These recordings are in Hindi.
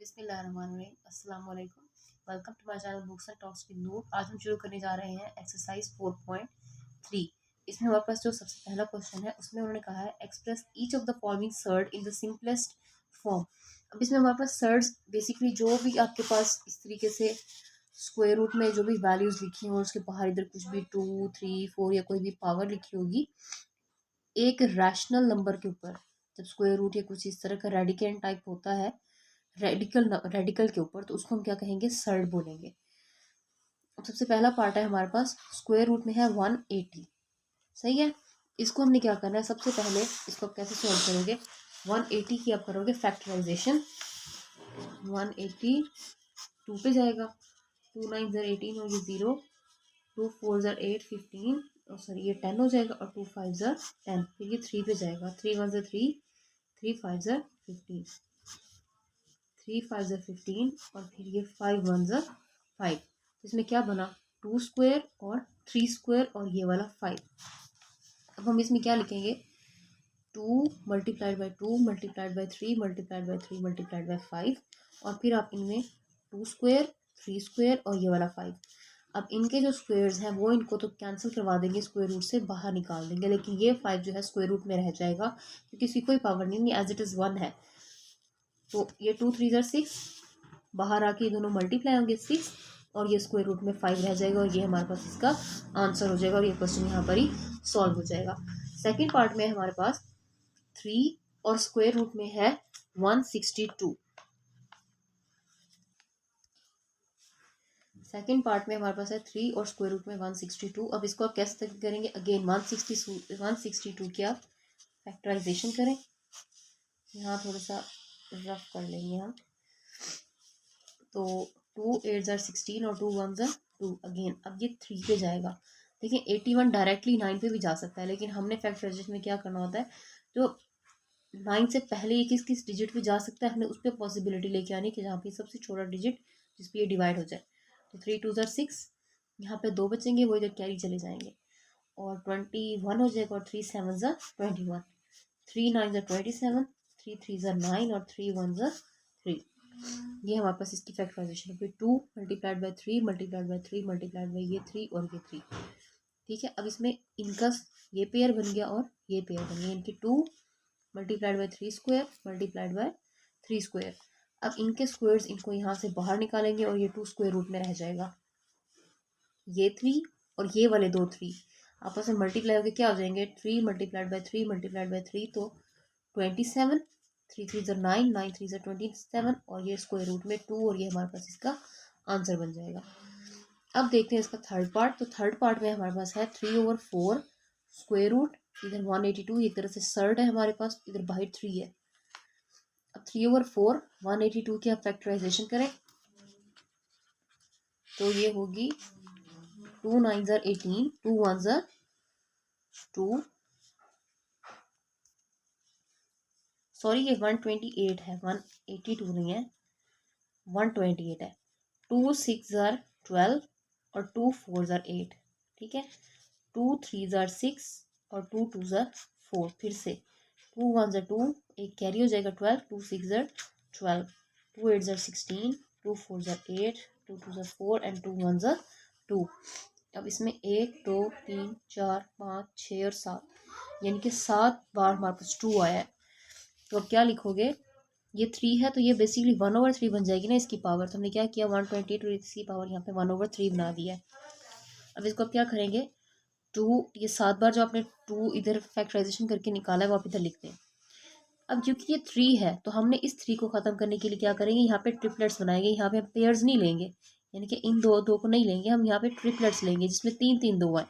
बिस्मिल्लाहिर्रहमानिर्रहीम, अस्सलाम वालेकुम। Welcome to my channel books and talks with Noor. आज हम शुरू करने जा रहे हैं एक्सरसाइज 4.3। इसमें हमारे पास जो सबसे पहला क्वेश्चन है उसमें उन्होंने कहा है express each of the following surd in the simplest form. अब इसमें हमारे पास सर्ड्स बेसिकली जो भी आपके पास इस तरीके से स्क्वायर रूट में जो भी वैल्यूज लिखी हो उसके बाहर इधर कुछ भी 2, 3, 4 या कोई भी पावर लिखी होगी एक रैशनल नंबर के ऊपर, जब स्क्वायर रूट या कुछ इस तरह का रेडिकेंड टाइप होता है रेडिकल के ऊपर, तो उसको हम क्या कहेंगे, सर्ड बोलेंगे। अब सबसे पहला पार्ट है हमारे पास स्क्वायर रूट में है 180। सही है, इसको हमने क्या करना है, सबसे पहले इसको आप कैसे सॉल्व करोगे, 180 की आप करोगे फैक्टराइजेशन। 180 2 पे जाएगा, 2 9 ज़र 18 और ये 0, 2 4 ज़र 8 15 और सॉरी ये 10 हो जाएगा और 2 5 ज़र 10, फिर ये 3 पे जाएगा, 3 1 ज़र 3, 3 5 ज़र 15, 3 5 ज़र 15 और फिर ये 5 1 ज़र 5। तो इसमें क्या बना, 2 स्क्वायर और 3 स्क्वायर और ये वाला 5। अब हम इसमें क्या लिखेंगे, 2 multiplied by 2 multiplied by 3 multiplied by 3 multiplied by 5 और फिर आप इनमें 2 स्क्वायर 3 स्क्वायर और ये वाला 5। अब इनके जो स्क्वायर्स हैं वो इनको तो कैंसिल करवा देंगे, स्क्वायर रूट से बाहर निकाल देंगे, लेकिन ये 5 जो है स्क्वायर रूट में रह जाएगा क्योंकि इसकी कोई पावर नहीं एज इट इज़ 1 है। तो ये 2 3 ज़र 6 बाहर आके ये दोनों मल्टीप्लाई होंगे 6 और ये स्क्वायर रूट में 5 रह जाएगा और ये हमारे पास इसका आंसर हो जाएगा और ये क्वेश्चन यहाँ पर ही सॉल्व हो जाएगा। सेकेंड पार्ट में हमारे पास 3 और स्क्वायर रूट में है 162। सेकेंड पार्ट में हमारे पास है 3 और स्क्वायर रूट में 162। अब इसको आप कैसे करेंगे, अगेन 162 की आप फैक्टराइजेशन करें। यहाँ थोड़ा सा रफ कर लेंगे हम, तो 2 8 ज़र 16 और 2 1 ज़र 2। अगेन अब ये 3 पे जाएगा। देखिए 81 डायरेक्टली 9 पे भी जा सकता है, लेकिन हमने फैक्टराइजेशन में क्या करना होता है, जो 9 से पहले ये किस किस डिजिट पे जा सकता है, हमने उस पर पॉसिबिलिटी लेके आनी कि जहाँ पे सबसे छोटा डिजिट जिस पे ये डिवाइड हो जाए। तो 3 2 ज़र 6, यहाँ पे 2 बचेंगे, वो इधर कैरी चले जाएंगे और 21 हो जाएगा और 3 7 ज़र 21, 3 9 ज़र 27, 3 3 ज़र 9 और 3 1 ज़र 3। ये हमारे पास इसकी फैक्टराइजेशन है। फिर 2 multiplied by 3 multiplied by 3 multiplied by ये 3 और ये 3। ठीक है, अब इसमें इनका ये पेयर बन गया और ये पेयर बन गया, इनके 2 multiplied by 3 square multiplied by 3 square. अब इनके स्क्वायर्स इनको यहाँ से बाहर निकालेंगे और ये 2 स्क्वायर रूट में रह जाएगा, ये 3 और ये वाले 2 3 आपस में मल्टीप्लाई होकर क्या हो जाएंगे, 3 मल्टीप्लाइड बाई 3 मल्टीप्लाइड बाई 3 तो 27, 3 3 ज़र 9, 9 3 ज़र 27 और ये स्क्वायर रूट में 2 और ये हमारे पास इसका आंसर बन जाएगा। अब देखते हैं इसका थर्ड पार्ट। तो थर्ड पार्ट में हमारे पास है 3/4 स्क्वायर रूट, इधर 182, एक तरह से सर्ड है हमारे पास, इधर बाहर 3 है। अब 3/4 182 की आप फैक्टराइजेशन करें तो ये होगी 2 9 ज़र 18, 2 1 ज़र 2, सॉरी ये 128 है, 182 नहीं है, 128 है। 2 6 ज़र 12 और 2 4 ज़र 8। ठीक है, 2 3 ज़र 6 और 2 2 ज़र 4। फिर से 2 1 ज़र 2, एक कैरी हो जाएगा 12, 2 6 ज़र 12, 2 8 ज़र 16, 2 4 ज़र 8, 2 2 ज़र 4 एंड 2 1 ज़र 2। अब इसमें 1 2 3 4 5 6 और 7, यानी कि 7 बार हमारे पास 2 आया है। तो अब क्या लिखोगे, ये 3 है तो ये बेसिकली 1/3 बन जाएगी ना इसकी पावर। तो हमने क्या किया, 128 और इसकी पावर यहाँ पे 1/3 बना दिया है। अब इसको आप क्या करेंगे, 2 ये 7 बार जो आपने 2 इधर फैक्टराइजेशन करके निकाला है वो आप इधर लिखते हैं। अब क्योंकि ये 3 है तो हमने इस 3 को ख़त्म करने के लिए क्या करेंगे, यहाँ पे ट्रिपलेट्स बनाएंगे। यहाँ पे हम पेयर्स नहीं लेंगे, यानी कि इन दो को नहीं लेंगे, हम यहाँ पे ट्रिपलेट्स लेंगे जिसमें 3 3 2 है।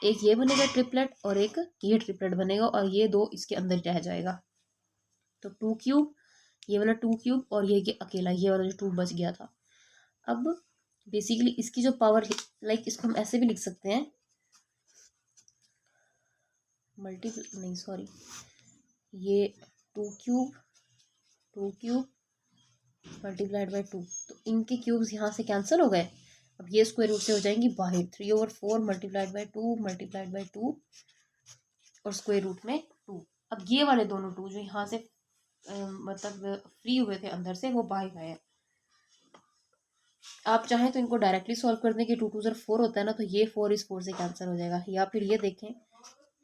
एक ये बनेगा ट्रिपलेट और एक ये ट्रिपलेट बनेगा और ये 2 इसके अंदर रह जाएगा। तो 2 क्यूब, ये वाला 2 क्यूब और ये अकेला ये वाला जो 2 बच गया था। अब बेसिकली इसकी जो पावर, लाइक इसको हम ऐसे भी लिख सकते हैं, मल्टीपल नहीं सॉरी, ये 2 क्यूब मल्टीप्लाइड बाई 2, तो इनके क्यूब्स यहाँ से कैंसिल हो गए। अब ये स्क्वायर रूट से हो जाएंगी बाहर, 3/4 मल्टीप्लाइड बाई 2 मल्टीप्लाइड बाई 2 और स्क्वायर रूट में 2। अब ये वाले दोनों 2 जो यहाँ से मतलब फ्री हुए थे अंदर से, वो बाहर गए हैं। आप चाहें तो इनको डायरेक्टली सॉल्व कर दें कि 2 2 4 होता है ना, तो ये 4 इस 4 से कैंसिल हो जाएगा, या फिर ये देखें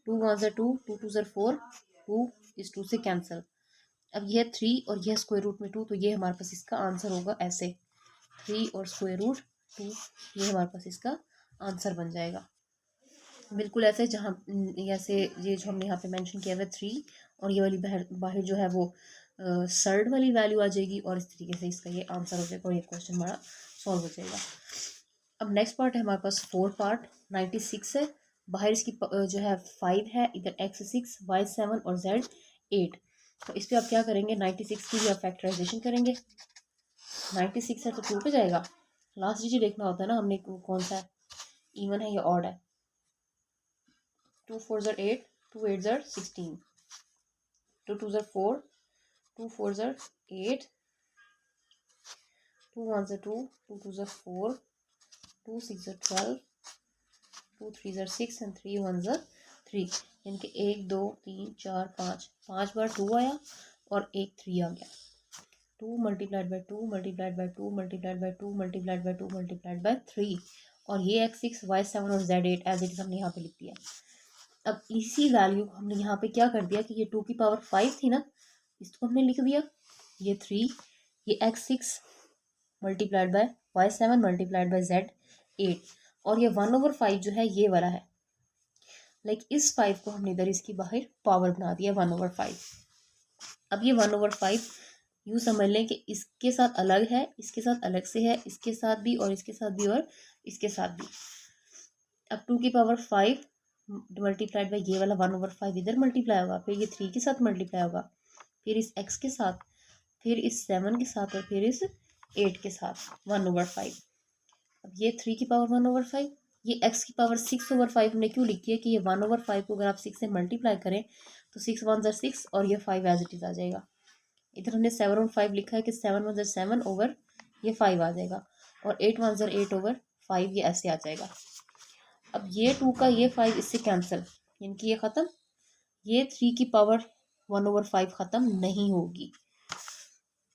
2 1 2, 2 2 4, 2 इस 2 से कैंसिल। अब यह 3 और यह स्क्वायर रूट में 2, तो ये हमारे पास इसका आंसर होगा ऐसे, 3 और स्क्वायर रूट 2, ये हमारे पास इसका आंसर बन जाएगा। बिल्कुल ऐसे, जहाँ जैसे ये जो हमने यहाँ पे मेंशन किया हुआ 3, और ये वाली बाहर बाहर जो है वो सर्ड वाली वैल्यू आ जाएगी, और इस तरीके से इसका ये आंसर हो जाएगा और ये क्वेश्चन हमारा सॉल्व हो जाएगा। अब नेक्स्ट पार्ट है हमारे पास 4 पार्ट, 96 है, बाहर इसकी जो है 5 है, इधर x 6, y 7 और z 8। तो इस पर आप क्या करेंगे, 96 की भी आप फैक्टराइजेशन करेंगे। 96 है तो 2 पे जाएगा, लास्ट डिजिट देखना होता है ना हमने कौन सा है, इवन है या ऑड है। 2 4 8, 2 8 16, 2 2 4, 2 4 8, 2 1 2, 2 2 4, 2 6 12, 2 3 6 एंड 3 1 3, यानी कि 1 2 3 4 5, 5 बार 2 आया और एक 3 आ गया। 2 multiplied by 2 multiplied by 2 multiplied by 2 multiplied by 2 multiplied by 3, और ये x 6 y 7 और z 8 एज इट इज हमने यहाँ पे लिख दिया। अब इसी वैल्यू को हमने यहाँ पे क्या कर दिया कि ये 2 की पावर 5 थी ना, इसको हमने लिख दिया, ये 3, ये x 6 multiplied by y 7 multiplied bye z 8, और ये 1/5 जो है ये वाला है, लाइक इस 5 को हमने इधर इसकी बाहर पावर बना दिया 1/5। अब ये 1/5 यूँ समझ लें कि इसके साथ अलग है, इसके साथ अलग से है, इसके साथ भी और इसके साथ भी और इसके साथ भी। अब 2 की पावर 5 मल्टीप्लाइड बाई ये वाला 1/5 इधर मल्टीप्लाई होगा, फिर ये 3 के साथ मल्टीप्लाई होगा, फिर इस x के साथ, फिर इस 7 के साथ, और फिर इस 8 के साथ 1/5। अब ये 3 की पावर 1/5, ये x की पावर 6/5 हमने क्यों लिखी है कि ये 1/5 को अगर आप 6 से मल्टीप्लाई करें तो 6 1 6 और ये 5 एज इट इज आ जाएगा। इधर हमने 7 और 5 लिखा है कि 7 1 7 ओवर ये 5 आ जाएगा, और 8 1 8 ओवर 5 ये ऐसे आ जाएगा। अब ये 2 का ये 5 इससे कैंसिल, यानी कि ये ख़त्म, ये 3 की पावर 1/5 ख़त्म नहीं होगी।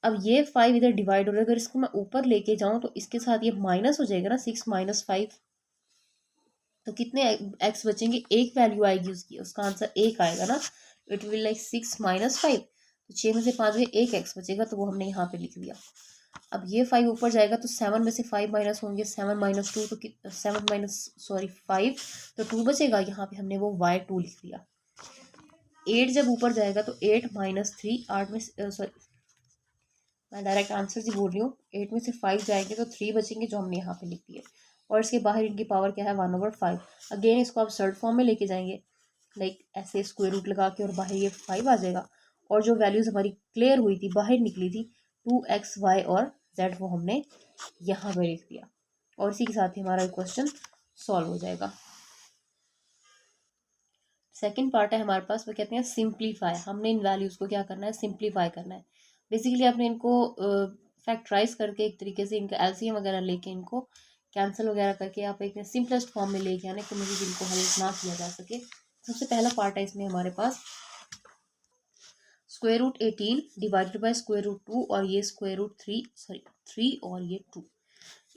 अब ये 5 इधर डिवाइड हो रहा है, अगर इसको मैं ऊपर लेके जाऊं तो इसके साथ ये माइनस हो जाएगा ना, 6 - 5, तो कितने एक्स बचेंगे, एक वैल्यू आएगी उसकी, उसका आंसर 1 आएगा ना, इट विल लाइक 6 - 5, तो 6 में से 5 में 1 एक्स बचेगा, तो वो हमने यहाँ पे लिख दिया। अब ये 5 ऊपर जाएगा तो 7 में से 5 माइनस होंगे, 7 - 2 तो 5 तो 2 बचेगा, यहाँ पे हमने वो y2 लिख दिया। 8 जब ऊपर जाएगा तो 8 - 3, 8 में सॉरी मैं डायरेक्ट आंसर ही बोल रही हूँ, 8 में से 5 जाएंगे तो 3 बचेंगे, जो हमने यहाँ पे लिख दिए, और इसके बाहर इनकी पावर क्या है 1/5। अगेन इसको आप सर्ड फॉर्म में लेके जाएंगे, लाइक ऐसे स्क्वायर रूट लगा के, और बाहर ये 5 आ जाएगा, और जो वैल्यूज हमारी क्लियर हुई थी, बाहर निकली थी 2x y और z, वो हमने यहाँ पे लिख दिया, और इसी के साथ ही हमारा क्वेश्चन सॉल्व हो जाएगा। सेकंड पार्ट है हमारे पास, वो कहते हैं सिंप्लीफाई। हमने इन वैल्यूज़ को क्या करना है, सिंप्लीफाई करना है। बेसिकली आपने इनको फैक्टराइज करके एक तरीके से इनका एलसीएम वगैरह लेके इनको कैंसिल वगैरह करके आप एक सिंपलेस्ट फॉर्म में लेके आने, तो मुझे जिनको हल ना किया जा सके। सबसे पहला पार्ट है इसमें हमारे पास square root 18 divided by square root 2, और ये स्क्वायर रूट 3 और ये 2।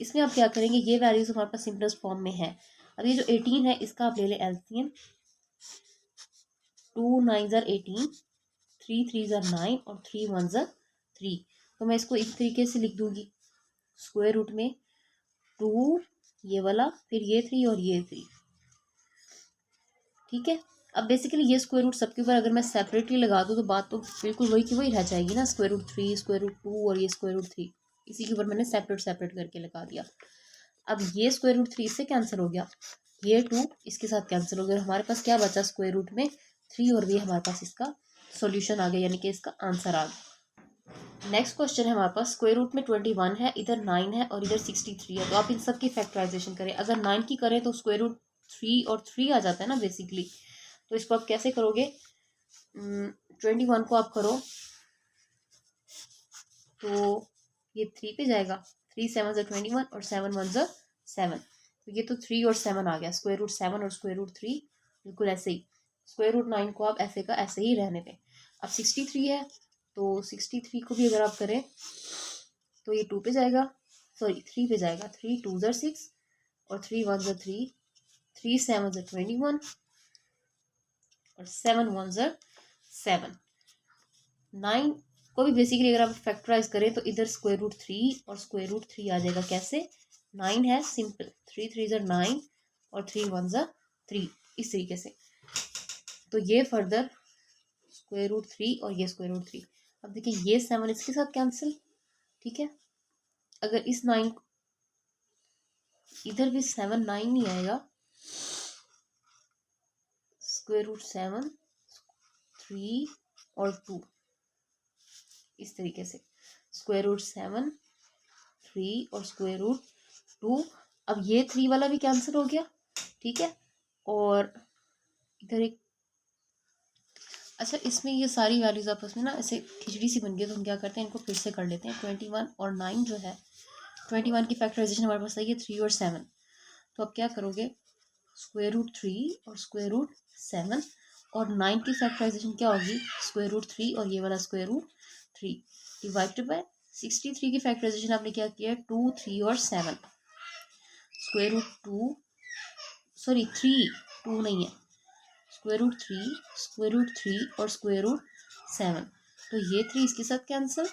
इसमें आप क्या करेंगे, ये वैल्यूज हमारे पास सिंपलेस्ट फॉर्म में है। अब ये जो 18 है इसका आप ले लें एलसीएम, 2 9 18, 3 3 9 और 3 1 3। तो मैं इसको इस तरीके से लिख दूंगी, स्क्वायर रूट में 2 ये वाला, फिर ये 3 और ये 3, ठीक है। अब बेसिकली ये स्क्वायर रूट सबके ऊपर अगर मैं सेपरेटली लगा दूँ तो बात तो बिल्कुल वही की वही रह जाएगी ना, स्क्वायर रूट 3 स्क्वायर रूट 2 और ये स्क्वायर रूट 3, इसी के ऊपर मैंने सेपरेट सेपरेट करके लगा दिया। अब ये स्क्वायर रूट 3 इससे कैंसिल हो गया, ये 2 इसके साथ कैंसिल हो गया, हमारे पास क्या बचा स्क्वायर रूट में 3, और भी हमारे पास इसका सॉल्यूशन आ गया, यानी कि इसका आंसर आ गया। नेक्स्ट क्वेश्चन है हमारे पास, स्क्वायर रूट में 21 है, इधर 9 है और इधर 63 है, तो आप इन सब की फैक्टराइजेशन करें। अगर 9 की करें तो स्क्वायर रूट 3 और 3 आ जाता है ना बेसिकली, तो इसको आप कैसे करोगे, 21 को आप करो तो ये 3 पे जाएगा, 3 7 21 और 7 1 7, तो ये तो 3 और 7 आ गया, स्क्वायर रूट 7 और स्क्वायर रूट 3 बिल्कुल ऐसे ही। स्क्वायर रूट 9 को आप ऐसे का ऐसे ही रहने दें। अब 63 है, तो 63 को भी अगर आप करें तो ये 2 पे जाएगा, सॉरी 3 पे जाएगा। 3 2 ज़र 6 और 3 1 ज़र 3, 3 7 ज़र 21 और 7 1 ज़र 7। 9 को भी बेसिकली अगर आप फैक्टराइज करें तो इधर स्क्वायर रूट 3 और स्क्वायर रूट 3 आ जाएगा। कैसे? 9 है सिंपल, 3 3 ज़र 9 और 3 1 ज़र 3, इस तरीके से। तो ये फर्दर स्क्वायर रूट 3 और ये स्क्वायर रूट 3। अब देखिए ये 7 इसके साथ कैंसिल, ठीक है। अगर इस 9 इधर भी 7 9 नहीं आएगा, स्क्वायर रूट 7 3 और 2, इस तरीके से स्क्वायर रूट 7 3 और स्क्वायर रूट 2। अब ये 3 वाला भी कैंसिल हो गया, ठीक है। और इधर एक, अच्छा इसमें ये सारी वैल्यूज आपस में ना ऐसे खिचड़ी सी बन गई, तो हम क्या करते हैं इनको फिर से कर लेते हैं। 21 और 9 जो है, 21 की फैक्टराइजेशन हमारे पास आई है 3 और 7। तो अब क्या करोगे, स्क्वायर रूट 3 और स्क्वायर रूट 7 और 9 की फैक्टराइजेशन क्या होगी, स्क्वायर रूट 3 और ये वाला स्क्वायर रूट 3 डिवाइडेड बाय 63 की फैक्टराइजेशन आपने क्या किया, 2 3 और 7, स्क्वायर रूट 2 सॉरी 3 2 नहीं है, स्क्वायर रूट 3 स्क्वायर रूट 3 और स्क्वायर रूट 7। तो ये 3 इसके साथ कैंसिल,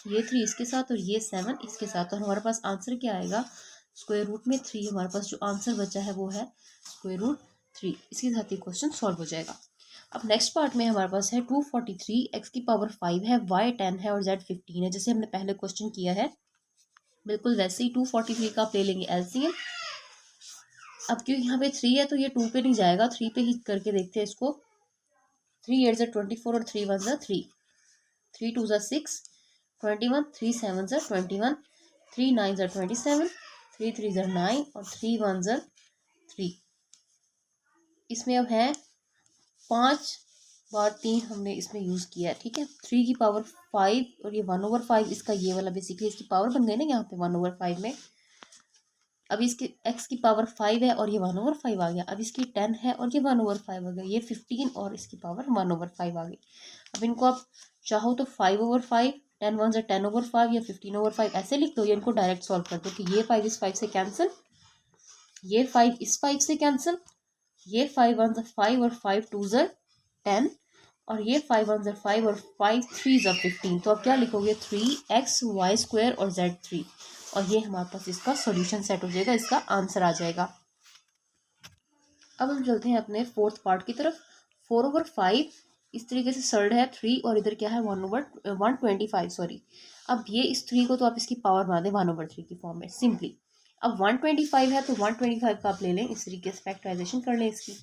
ये 3 इसके साथ और ये 7 इसके साथ। और हमारे पास आंसर क्या आएगा, स्क्वायर रूट में 3। हमारे पास जो आंसर बचा है वो है स्क्वायर रूट 3। इसके साथ ये क्वेश्चन सॉल्व हो जाएगा। अब नेक्स्ट पार्ट में हमारे पास है 243, एक्स की पावर 5 है, वाई 10 है और जेड 15 है। जैसे हमने पहले क्वेश्चन किया है बिल्कुल वैसे ही 243 का आप ले लेंगे एलसीएम। अब क्योंकि यहाँ पे 3 है तो ये 2 पे नहीं जाएगा, 3 पे ही करके देखते हैं इसको। 3 8 ज़र 24 और 3 1 ज़र 3, 3 2 ज़र 6 21, 3 7 ज़र 21, 3 9 ज़र 27, 3 3 ज़र 9 और 3 1 ज़र 3। इसमें अब है 5 बार 3 हमने इसमें यूज़ किया है, ठीक है। 3 की पावर 5 और ये 1/5, इसका ये वाला बेसिकली इसकी पावर बन गई ना यहाँ पे 1/5 में। अब इसके x की पावर 5 है और ये 1/5 आ गया। अब इसकी 10 है और ये 1/5 आ गया। ये 15 और इसकी पावर 1/5 आ गई। अब इनको आप चाहो तो 5/5, 10 1 10/5 या 15/5 ऐसे लिख दो, या इनको डायरेक्ट सॉल्व कर दो कि ये 5 इस 5 से कैंसिल, ये 5 इस 5 से कैंसिल, ये 5 1 5 और 5 2 10 और ये 5 1 5 और 5 3 15। तो अब क्या लिखोगे, 3x(y)² और z3, और ये हमारे पास इसका सॉल्यूशन सेट हो जाएगा, इसका आंसर आ जाएगा। अब हम चलते हैं अपने फोर्थ पार्ट की तरफ। 4/5 इस तरीके से सर्ड है 3 और इधर क्या है 1/125 सॉरी। अब ये इस 3 को तो आप इसकी पावर बना दें 1/3 की फॉर्म में सिंपली। अब 125 है तो 125 का आप ले लें, इस तरीके से फैक्टराइजेशन कर लें इसकी।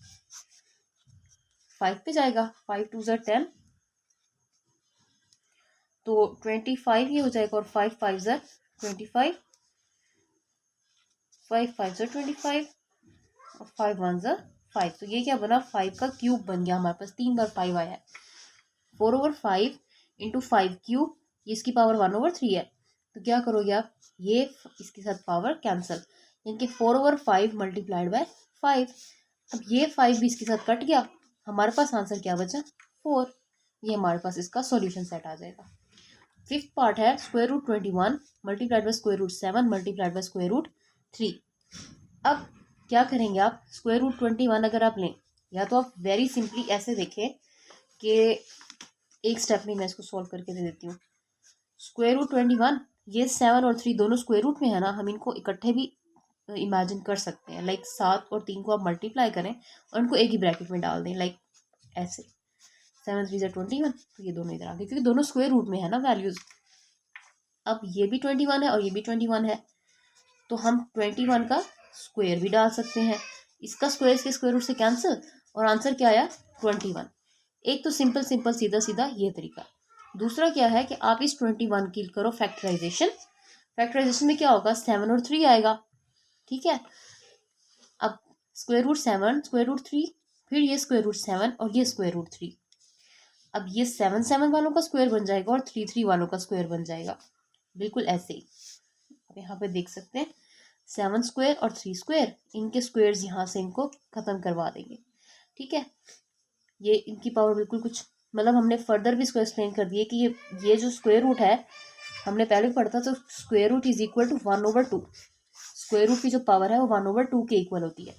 5 पे जाएगा, 5 2 10 तो 25 ये हो जाएगा, और 5 5 25, 5 5 25 और 5 1 5। तो ये क्या बना, 5 का क्यूब बन गया। हमारे पास 3 बार 5 आया है। 4/5 इंटू 5 क्यूब, ये इसकी पावर 1/3 है। तो क्या करोगे आप, ये इसके साथ पावर कैंसिल, यानी 4/5 मल्टीप्लाइड बाय 5। अब ये 5 भी इसके साथ कट गया, हमारे पास आंसर क्या बचा, 4। ये हमारे पास इसका सॉल्यूशन सेट आ जाएगा। फिफ्थ पार्ट है square root 21 multiplied by square root 7 multiplied by square root 3। अब क्या करेंगे आप, स्क्वायर रूट 21 अगर आप लें, या तो आप वेरी सिंपली ऐसे देखें कि एक स्टेप में मैं इसको सॉल्व करके दे देती हूँ। स्क्वायर रूट 21, ये 7 और 3 दोनों स्क्वायर रूट में है ना, हम इनको इकट्ठे भी इमेजिन कर सकते हैं। लाइक 7 और 3 को आप मल्टीप्लाई करें और इनको एक ही ब्रैकेट में डाल दें, लाइक ऐसे 7 3 21, तो ये दोनों इधर आ गए क्योंकि दोनों स्क्वायर रूट में है ना वैल्यूज। अब ये भी 21 है और ये भी 21 है, तो हम 21 का स्क्वायर भी डाल सकते हैं। इसका स्क्वायर इसके स्क्वायर रूट से कैंसिल, और आंसर क्या आया 21। एक तो सिंपल सिंपल सीधा सीधा ये तरीका। दूसरा क्या है कि आप इस 21 की करो फैक्टराइजेशन। फैक्टराइजेशन में क्या होगा, 7 और 3 आएगा, ठीक है। अब स्क्वायर रूट 7 स्क्वायर रूट 3, फिर ये स्क्वायर रूट 7 और ये स्क्वायर रूट 3। अब ये 7 7 वालों का स्क्वायर बन जाएगा और 3 3 वालों का स्क्वायर बन जाएगा, बिल्कुल ऐसे ही। अब यहाँ पे देख सकते हैं 7 स्क्वायर और 3 स्क्वायर, इनके स्क्वायर्स यहाँ से इनको खत्म करवा देंगे, ठीक है। ये इनकी पावर बिल्कुल कुछ मतलब हमने फर्दर भी इसको एक्सप्लेन कर दिया कि ये जो स्क्वायर रूट है, हमने पहले भी पढ़ा था, तो square root is equal to 1/2। Square root की जो पावर है वो 1/2 के इक्वल होती है,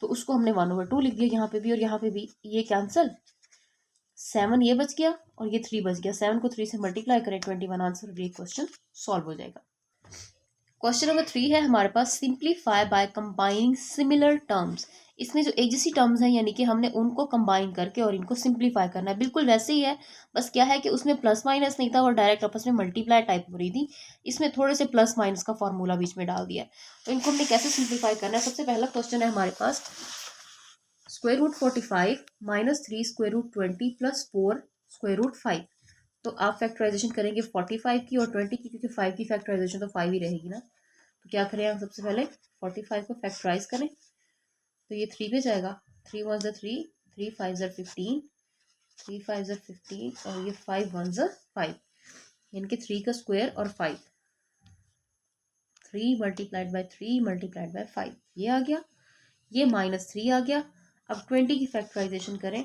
तो उसको हमने 1/2 लिख दिया यहाँ पे भी और यहाँ पे भी। ये कैंसल, 7 ये बच गया और ये 3 बच गया। 7 को 3 से मल्टीप्लाई करें 21 आंसर, ये क्वेश्चन सॉल्व हो जाएगा। क्वेश्चन नंबर 3 है हमारे पास, simplify by combining similar terms. इसमें जो एक जैसी टर्म्स हैं यानी कि हमने उनको कंबाइन करके और इनको सिंप्लीफाई करना है। बिल्कुल वैसे ही है, बस क्या है कि उसमें प्लस माइनस नहीं था और डायरेक्ट आपस में मल्टीप्लाई टाइप हो रही थी। इसमें थोड़े से प्लस माइनस का फॉर्मूला बीच में डाल दिया है। तो इनको हमने कैसे सिंप्लीफाई करना है। सबसे पहला क्वेश्चन है हमारे पास, square root 45 minus 3 square root 20 plus 4 square root 5। तो आप फैक्टराइजेशन करेंगे 45 की और 20 की, क्योंकि 5 की फैक्टराइजेशन तो 5 ही रहेगी ना। तो क्या करें हम, सबसे पहले 45 को फैक्टराइज करें, तो ये 3 पे जाएगा। 3 1 ज़ा 3, 3 5 ज़ा 15, 3 5 ज़ा 15 और ये 5 1 ज़ा 5, इनके 3 का स्क्वायर और 5, 3 मल्टीप्लाइड बाय 3 मल्टीप्लाइड बाय 5, ये आ गया। ये -3 आ गया। अब 20 की फैक्टराइजेशन करें,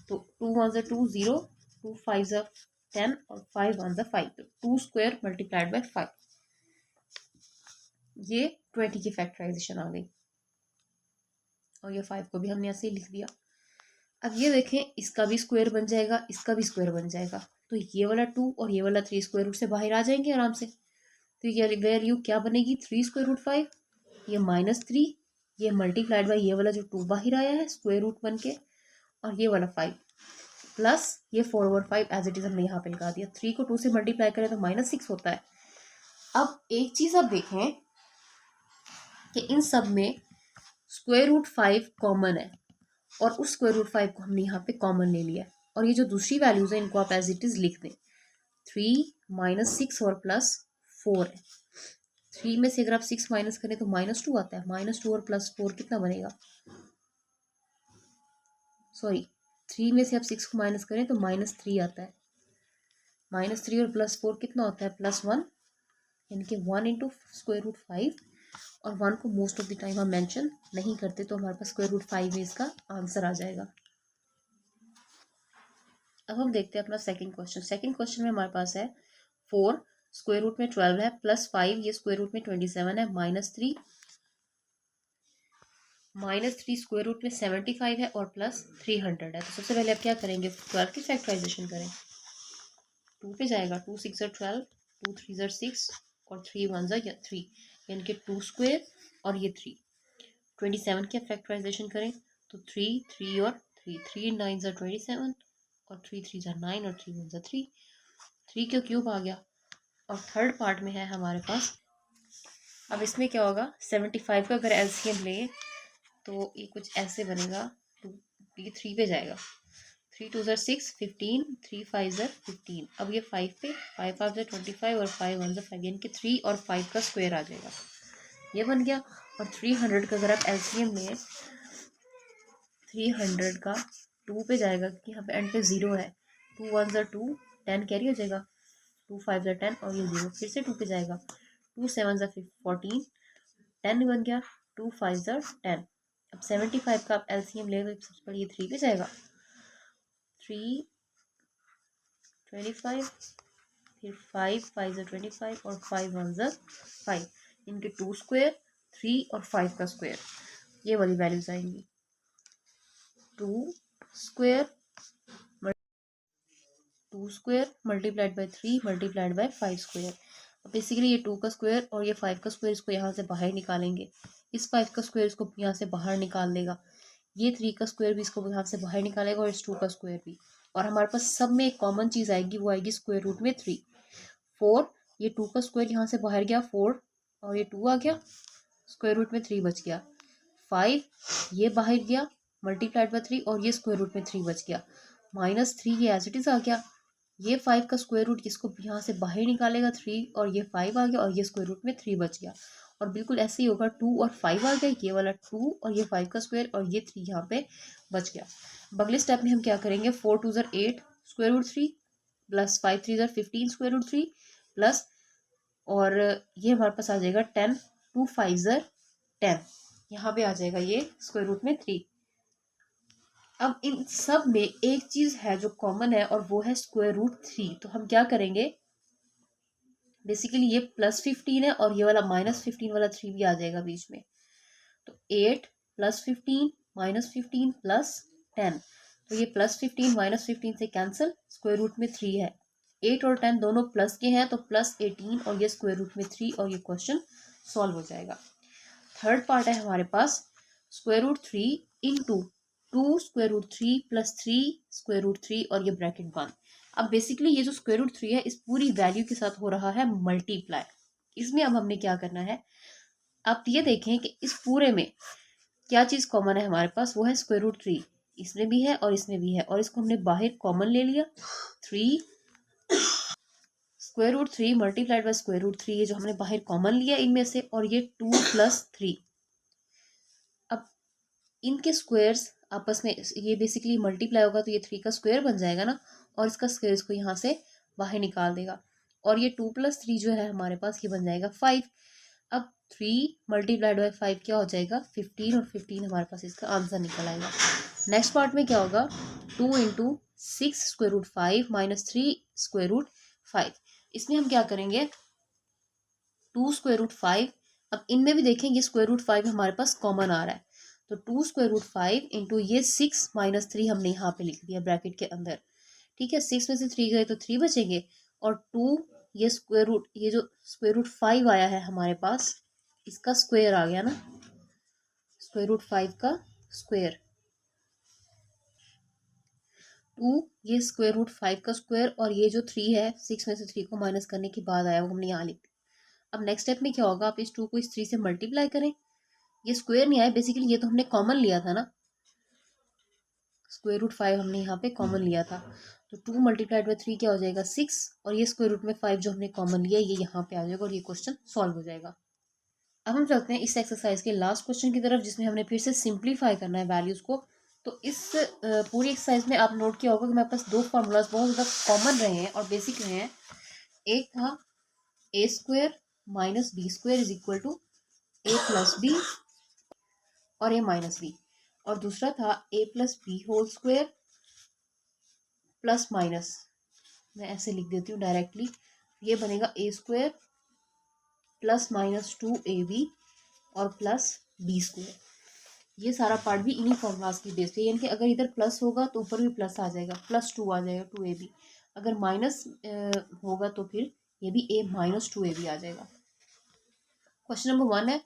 तो 2 1 ज़ा 2 0, 2 5 ज़ा 10 और 5 1 ज़ा 5, तो 2 स्क्वायर मल्टीप्लाइड बाय 5, ये 20 की फैक्टराइजेशन आ गई और ये 5 को भी हमने ऐसे ही लिख दिया। अब ये देखें, इसका भी स्क्वायर बन जाएगा, इसका भी स्क्वायर बन जाएगा, तो ये वाला 2 और ये वाला 3 स्क्वायर रूट से बाहर आ जाएंगे आराम से। तो ये वैल्यू क्या बनेगी, 3 स्क्वायर रूट 5, ये -3, ये मल्टीप्लाइड बाई ये वाला जो 2 बाहर आया है स्क्वायर रूट बन के, और ये वाला 5 प्लस ये 4/5 एज इट इज हमने यहाँ पे लगा दिया। 3 को 2 से मल्टीप्लाई करें तो -6 होता है। अब एक चीज आप देखें कि इन सब में स्क्वायर रूट 5 कॉमन है और उस स्क्वायर रूट 5 को हमने यहाँ पे कॉमन ले लिया है, और ये जो दूसरी वैल्यूज है इनको आप एज इट इज लिख दें। 3 -6 और +4 है। 3 में से अगर आप 6 माइनस करें तो -2 आता है। -2 और +4 कितना बनेगा, सॉरी 3 में से आप 6 को माइनस करें तो -3 आता है। -3 और +4 कितना होता है, +1, यानी कि 1 इंटू स्क्वायर रूट 5, और 1 को मोस्ट ऑफ द टाइम हम मेंशन नहीं करते, तो हमारे पास स्क्वायर रूट 5 में इसका आंसर आ जाएगा। अब हम देखते हैं अपना सेकंड क्वेश्चन। सेकंड क्वेश्चन में हमारे पास है 4 स्क्वायर रूट में 12 है, +5 ये स्क्वायर रूट में 27 है, -3 स्क्वायर रूट में 75 है और +300 है। तो सबसे पहले आप क्या करेंगे, 12 की फैक्टराइजेशन करें। 2 पे जाएगा, 2 6 ज़ा 12, 2 3 ज़ा 6 और 3 1 ज़ा 3, यानी कि 2 स्क्वायर और ये 3। 27 की फैक्टराइजेशन करें तो 3 3 और 3, 3 9 ज़ा 27 और 3 3 ज़ा 9 और 3 1 ज़ा 3, 3 का क्यूब आ गया। और थर्ड पार्ट में है हमारे पास, अब इसमें क्या होगा, 75 का अगर एलसीएम लें तो ये कुछ ऐसे बनेगा। ये 3 पे जाएगा, 3 2 ज़ा 6 15, 3 5 ज़ा 15। अब ये 5 पे, 5 5 ज़ा 25 और 5 1 ज़ा 5, यानी कि 3 और 5 का स्क्वायर आ जाएगा, ये बन गया। और 300 का अगर आप एलसीएम लें, 300 का 2 पे जाएगा क्योंकि यहाँ पे एंड पे 0 है। 2 1 ज़ा 2, 10 कैरी हो जाएगा, 2 5 ज़ा 10 और ये 0, फिर से 2 पे जाएगा, 2 7 ज़ा 14, 10 बन गया, 2 5 ज़ा 10। अब 75 का आप एलसीएम ले तो सबसे पहले ये 3 पे जाएगा, 3 25, फिर 5 5 ज़ा 25 और 5 1 ज़ा 5, इनके 2 स्क्वायर, 3 और 5 का स्क्वायर, ये वाली वैल्यूज आएंगी। 2 square 2 square multiplied by 3 multiplied by 5 square. अब बेसिकली ये 2 का स्क्वायर और ये 5 का स्क्वायर इसको यहाँ से बाहर निकालेंगे, इस 5 का स्क्वायर इसको यहाँ से बाहर निकाल देगा, ये 3 का स्क्वायर भी इसको यहाँ से बाहर निकालेगा और इस 2 का स्क्वायर भी, और हमारे पास सब में एक कॉमन चीज़ आएगी, वो आएगी स्क्वायर रूट में 3। 4, ये 2 का स्क्वायर यहाँ से बाहर गया 4 और ये 2 आ गया, स्क्वायर रूट में 3 बच गया। 5 ये बाहर गया मल्टीप्लाइड बाई 3 और ये स्क्वायर रूट में 3 बच गया। -3 ये एज इट इज़ आ गया, ये 5 का स्क्वायर रूट इसको यहाँ से बाहर निकालेगा 3 और ये 5 आ गया और ये स्क्वायर रूट में 3 बच गया। और बिल्कुल ऐसे ही होगा, 2 और 5 आ गया, ये वाला 2 और ये 5 का स्क्वायर और ये 3 यहाँ पे बच गया। अगले स्टेप में हम क्या करेंगे, 4 2 ज़ा 8 स्क्वायर रूट 3 प्लस 5 3 ज़ा 15 स्क्वायर रूट 3 प्लस, और ये हमारे पास आ जाएगा 10, 2 5 ज़ा 10, यहाँ पे आ जाएगा ये स्क्वायर रूट में 3। अब इन सब में एक चीज है जो कॉमन है और वो है √3। तो हम क्या करेंगे, बेसिकली ये +15 है और ये वाला -15 वाला 3 भी आ जाएगा बीच में। तो 8 +15 -15 +10। तो ये +15 -15 से कैंसिल, √3 है। 8 और 10 दोनों प्लस के हैं तो +18 और ये √3 और ये क्वेश्चन सॉल्व हो जाएगा। थर्ड पार्ट है हमारे पास √3 इंटू 2√3 +3 √3 और ये ब्रैकेट 1। अब बेसिकली ये जो √3 है इस पूरी वैल्यू के साथ हो रहा है मल्टीप्लाई। इसमें अब हमने क्या करना है, आप ये देखें कि इस पूरे में क्या चीज़ कॉमन है हमारे पास, वो है √3। इसमें भी है और इसमें भी है और इसको हमने बाहर कॉमन ले लिया 3। √3 मल्टीप्लाइड बाय √3, ये जो हमने बाहर कॉमन लिया इनमें से, और ये 2 + 3। अब इनके स्क्वायर्स आपस में, ये बेसिकली मल्टीप्लाई होगा तो ये 3 का स्क्वायर बन जाएगा ना, और इसका स्क्वायर इसको यहाँ से बाहर निकाल देगा। और ये 2 + 3 जो है हमारे पास ये बन जाएगा 5। अब 3 मल्टीप्लाइड बाय 5 क्या हो जाएगा 15, और 15 हमारे पास इसका आंसर निकल आएगा। नेक्स्ट पार्ट में क्या होगा, 2 × 6 √5 -3 √5। इसमें हम क्या करेंगे, 2 √5। अब इनमें भी देखें ये √5 हमारे पास कॉमन आ रहा है, तो 2 √5 इंटू ये 6 -3 हमने यहाँ पे लिख दिया ब्रैकेट के अंदर। ठीक है, 6 में से 3 गए तो 3 बचेंगे, और 2 ये ये जो √5 आया है हमारे पास, इसका स्क्वायर आ गया ना, √5 का स्क्वायर। 2 ये √5 का स्क्वायर, और ये जो 3 है 6 में से 3 को माइनस करने के बाद आया वो हमने यहाँ लिख दिया। अब नेक्स्ट स्टेप में क्या होगा, आप इस 2 को इस 3 से मल्टीप्लाई करें। ये स्क्वायर नहीं आया, बेसिकली ये तो हमने कॉमन लिया था ना, √5 हमने यहाँ पे कॉमन लिया था। तो 2 मल्टीप्लाइड बाई 3 क्या हो जाएगा 6, और ये √5 जो हमने कॉमन लिया ये यहाँ पे आ जाएगा और ये क्वेश्चन सॉल्व हो जाएगा। अब हम चलते हैं इस एक्सरसाइज के लास्ट क्वेश्चन की तरफ, जिसमें हमने फिर से सिंप्लीफाई करना है वैल्यूज को। तो इस पूरी एक्सरसाइज में आप नोट किया होगा कि मेरे पास दो फार्मूलाज बहुत ज़्यादा कॉमन रहे हैं और बेसिक रहे हैं। एक था a² - b² = a + b और a - b, और दूसरा था a + b² प्लस माइनस, मैं ऐसे लिख देती हूँ डायरेक्टली, ये बनेगा a² + -2ab और +b²। ये सारा पार्ट भी इन्हीं फॉर्मूलाज की बेस पे, यानी कि अगर इधर प्लस होगा तो ऊपर भी प्लस आ जाएगा, +2 आ जाएगा 2ab। अगर माइनस होगा तो फिर ये भी a - 2ab आ जाएगा। क्वेश्चन नंबर 1 है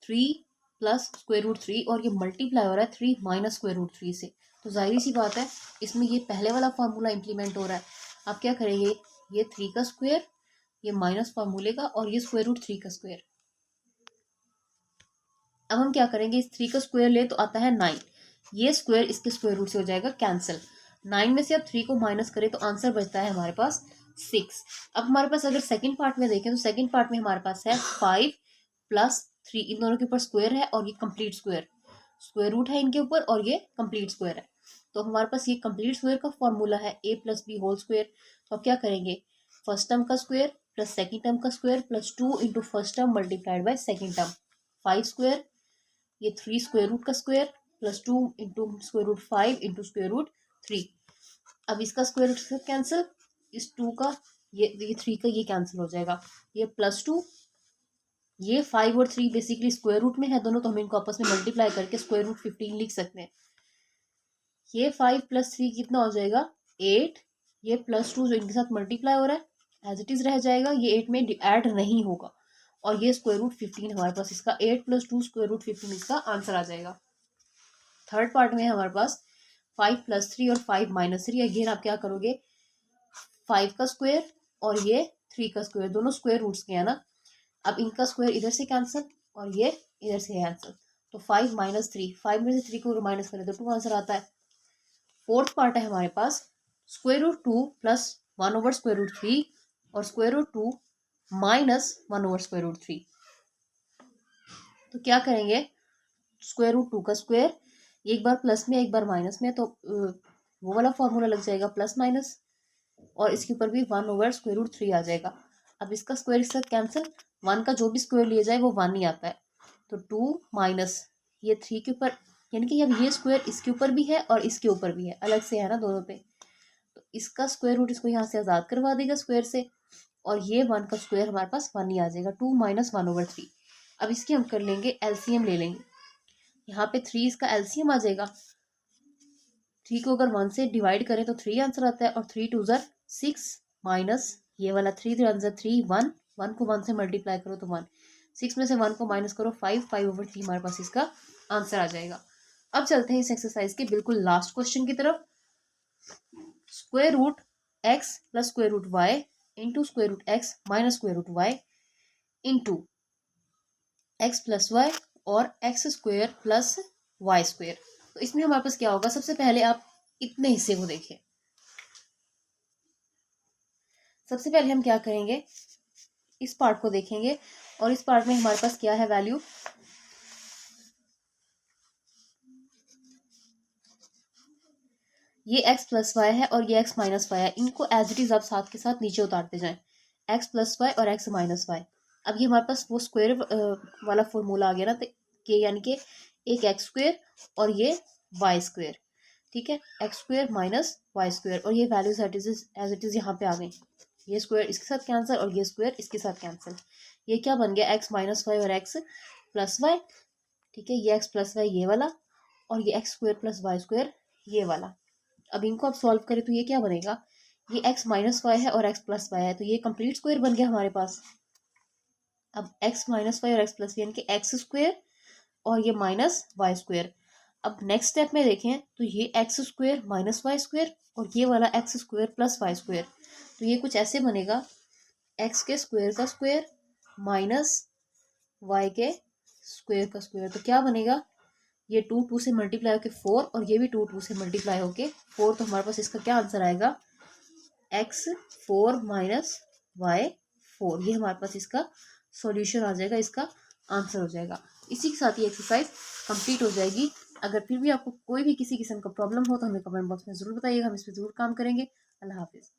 3 + √3 और ये मल्टीप्लाई हो रहा है 3 - √3 से, तो जाहिर सी बात है इसमें ये पहले वाला फार्मूला इंप्लीमेंट हो रहा है। आप क्या करेंगे, ये 3 का स्क्वायर, ये माइनस फार्मूले का, और ये √3 का स्क्वायर। अब हम क्या करेंगे, इस 3 का स्क्वायर ले तो आता है 9, ये स्क्वायर इसके स्क्वायर रूट से हो जाएगा कैंसिल। 9 में से अब 3 को माइनस करें तो आंसर बचता है हमारे पास 6। अब हमारे पास अगर सेकंड पार्ट में देखें तो सेकंड पार्ट में हमारे पास है 5 + 3, इन दोनों के ऊपर स्क्वायर है और ये कंप्लीट स्क्वायर, स्क्वायर रूट है इनके ऊपर और ये कंप्लीट स्क्वायर है। तो हमारे पास ये कंप्लीट स्क्वायर का फॉर्मूला है a + b²। तो अब क्या करेंगे, फर्स्ट टर्म का स्क्वायर प्लस सेकंड टर्म का square plus 2 × first term multiplied by second term, 5², ये 3 स्क्वायर रूट का स्क्वायर प्लस 2 × √5 × √3। अब इसका स्क्वायर रूट से कैंसिल, इस 2 का ये 3 का ये कैंसिल हो जाएगा, ये +2, ये 5 और 3 बेसिकली स्क्वायर रूट में है दोनों, तो हम इनको आपस में मल्टीप्लाई करके √15 लिख सकते हैं। ये 5 + 3 कितना हो जाएगा 8, ये +2 जो इनके साथ मल्टीप्लाई हो रहा है एज इट इज रह जाएगा, ये 8 में ऐड नहीं होगा, और ये √15 हमारे पास इसका 8 + 2 √15 इसका आंसर आ जाएगा। थर्ड पार्ट में हमारे पास 5 + 3 और 5 - 3, अगेन आप क्या करोगे, 5 का स्क्वायर और ये 3 का स्क्वायर, दोनों स्क्वायर रूट्स के हैं ना। अब इनका स्क्वायर इधर से कैंसिल और ये इधर से कैंसिल, तो 5 - 3, 5 में से 3 को माइनस करें तो 2 आंसर आता है। फोर्थ पार्ट है हमारे पास √2 + 1/√3 और √2 - 1/√3। तो क्या करेंगे, √2 का स्क्वायर, एक बार प्लस में एक बार माइनस में, तो वो वाला फॉर्मूला लग जाएगा प्लस माइनस, और इसके ऊपर भी 1/√3 आ जाएगा। अब इसका स्क्वायर इसका कैंसिल, 1 का जो भी स्क्वायर लिया जाए वो 1 ही आता है, तो 2 - ये 3 के ऊपर यानी कि अब ये स्क्वायर इसके ऊपर भी है और इसके ऊपर भी है, अलग से है ना दोनों पे। तो इसका स्क्वायर रूट इसको यहाँ से आज़ाद करवा देगा स्क्वायर से, और ये 1 का स्क्वायर हमारे पास 1 ही आ जाएगा, 2 - 1/3। अब इसकी हम कर लेंगे एलसीएम ले लेंगे। यहाँ पे 3 इसका एलसीएम आ जाएगा। 3 को अगर 1 से डिवाइड करें तो 3 आंसर आता है, और 3 2 ज़र 6 माइनस ये वाला 3 3 ज़र 3 1, 1 को 1 से मल्टीप्लाई करो तो 1, 6 में से 1 को माइनस करो 5, 5/3 हमारे पास इसका आंसर आ जाएगा। अब चलते हैं इस एक्सरसाइज के बिल्कुल लास्ट क्वेश्चन की तरफ। Square root x plus square root y into square root x minus square root y into x plus y और x square plus Y square. तो इसमें हमारे पास क्या होगा, सबसे पहले आप इतने हिस्से को देखें। सबसे पहले हम क्या करेंगे, इस पार्ट को देखेंगे, और इस पार्ट में हमारे पास क्या है वैल्यू, ये x प्लस वाई है और ये x माइनस वाई है। इनको एज इट इज आप साथ के साथ नीचे उतारते जाएं, x प्लस वाई और x माइनस वाई। अब ये हमारे पास वो स्क्वायर वाला फॉर्मूला आ गया ना, तो कि यानी कि एक एक्स स्क्वायर और ये वाई स्क्वायर, ठीक है, X square minus Y square, और ये वैल्यूज एज इट इज यहाँ पे आ गई। ये स्क्वायर इसके साथ कैंसिल और ये स्क्वायर इसके साथ कैंसिल। ये क्या बन गया, एक्स माइनस वाई और एक्स प्लस वाई, ठीक है, ये एक्स प्लस वाई ये वाला, और ये X square plus Y square ये वाला। अब इनको आप सॉल्व करें तो ये क्या बनेगा, ये x माइनस वाई है और x प्लस वाई है, तो ये कंप्लीट स्क्वायर बन गया हमारे पास। अब x माइनस वाई और x प्लस वाई यानी कि एक्स स्क्वायर और ये माइनस वाई स्क्वायर। अब नेक्स्ट स्टेप में देखें तो ये X square minus Y square और ये वाला X square plus Y square. तो ये कुछ ऐसे बनेगा, एक्स के स्क्वायर का स्क्वायर माइनस वाई के स्क्वायर का स्क्वायर। तो क्या बनेगा, ये 2 2 से मल्टीप्लाई होके 4 और ये भी 2 2 से मल्टीप्लाई होके 4। तो हमारे पास इसका क्या आंसर आएगा, x4 माइनस y4। ये हमारे पास इसका सॉल्यूशन आ जाएगा, इसका आंसर हो जाएगा। इसी के साथ ये एक्सरसाइज कंप्लीट हो जाएगी। अगर फिर भी आपको कोई भी किसी किस्म का प्रॉब्लम हो तो हमें कमेंट बॉक्स में ज़रूर बताइएगा, हम इस पर ज़रूर काम करेंगे। अल्लाह हाफिज़।